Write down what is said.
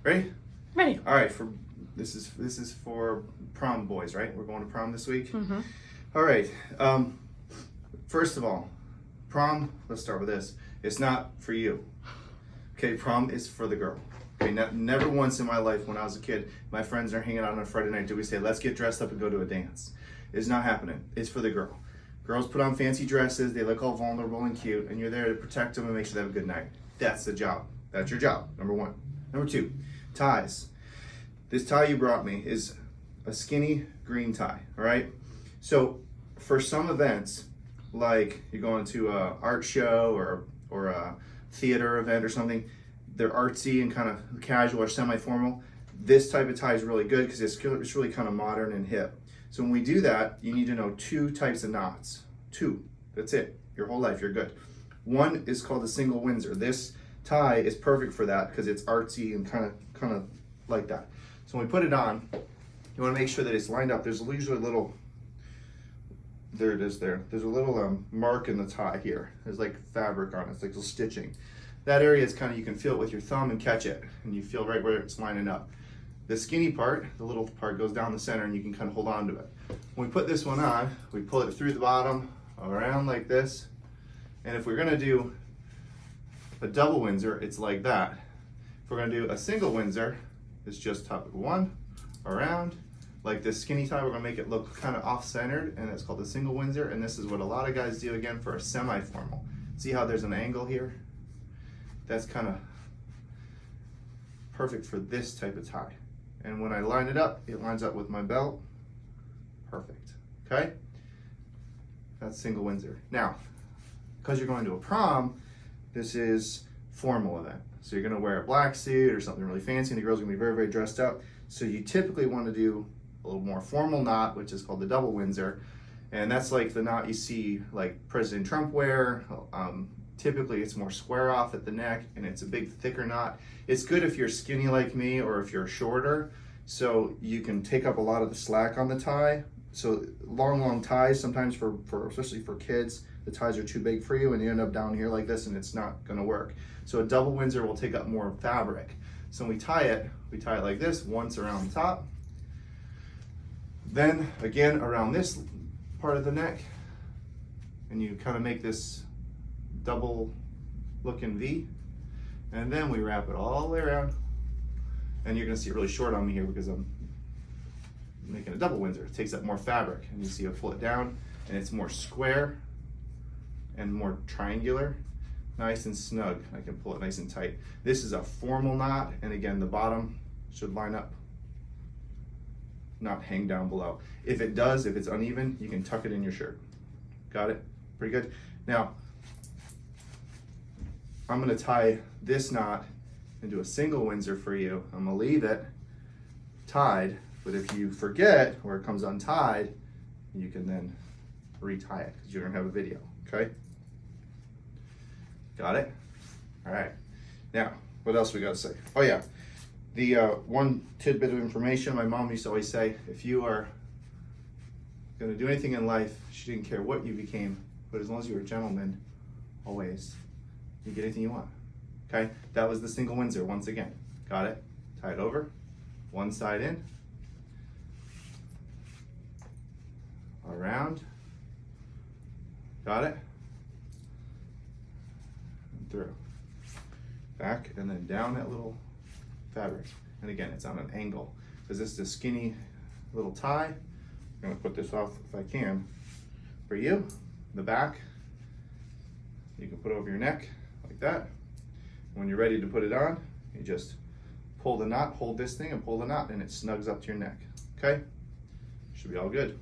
Ready? Ready. All right. This is for prom boys, right? We're going to prom this week. Mm-hmm. All right. First of all, prom. Let's start with this. It's not for you. Okay, prom is for the girl. Okay, never once in my life when I was a kid, my friends are hanging out on a Friday night, do we say, let's get dressed up and go to a dance? It's not happening. It's for the girl. Girls put on fancy dresses, they look all vulnerable and cute, and you're there to protect them and make sure they have a good night. That's the job. That's your job, number one. Number two, ties. This tie you brought me is a skinny green tie, all right? So for some events, like you're going to an art show or a theater event or something, they're artsy and kind of casual or semi-formal. This type of tie is really good because it's really kind of modern and hip. So when we do that, you need to know 2 types of knots. 2, that's it. Your whole life, you're good. One is called a single Windsor. This tie is perfect for that because it's artsy and kind of like that. So when we put it on, you want to make sure that it's lined up. There's usually a little, there it is there. There's a little mark in the tie here. There's like fabric on it, it's like little stitching. That area is kind of, you can feel it with your thumb and catch it, and you feel right where it's lining up. The skinny part, the little part, goes down the center and you can kind of hold on to it. When we put this one on, we pull it through the bottom, around like this. And if we're gonna do a double Windsor, it's like that. If we're gonna do a single Windsor, it's just top 1, around. Like this skinny tie, we're gonna make it look kind of off-centered, and it's called a single Windsor, and this is what a lot of guys do again for a semi-formal. See how there's an angle here? That's kind of perfect for this type of tie. And when I line it up, it lines up with my belt. Perfect, okay? That's single Windsor. Now, because you're going to a prom, this is formal event. So you're gonna wear a black suit or something really fancy, and the girl's gonna be very, very dressed up. So you typically wanna do a little more formal knot, which is called the double Windsor. And that's like the knot you see like President Trump wear. Typically it's more square off at the neck, and it's a big thicker knot. It's good if you're skinny like me or if you're shorter, so you can take up a lot of the slack on the tie. So long ties, sometimes for especially for kids, the ties are too big for you and you end up down here like this and it's not gonna work. So a double Windsor will take up more fabric. So when we tie it like this, once around the top, then again around this part of the neck, and you kind of make this double looking V, and then we wrap it all the way around. And you're gonna see it really short on me here because I'm making a double Windsor. It takes up more fabric, and you see I pull it down and it's more square and more triangular, nice and snug. I can pull it nice and tight. This is a formal knot, and again the bottom should line up, not hang down below. If it does, if it's uneven, you can tuck it in your shirt. Got it? Pretty good. Now I'm gonna tie this knot into a single Windsor for you. I'm gonna leave it tied, but if you forget or it comes untied, you can then retie it because you're gonna have a video, okay? Got it? All right. Now, what else we gotta say? Oh yeah, the one tidbit of information my mom used to always say, if you are gonna do anything in life, she didn't care what you became, but as long as you were a gentleman, always, you get anything you want, okay? That was the single Windsor once again. Got it? Tie it over, one side in, around, got it? And through, back, and then down that little fabric. And again, it's on an angle, because this is a skinny little tie. I'm gonna put this off if I can. For you, the back, you can put over your neck like that. When you're ready to put it on, you just pull the knot, hold this thing and pull the knot, and it snugs up to your neck, okay? Should be all good.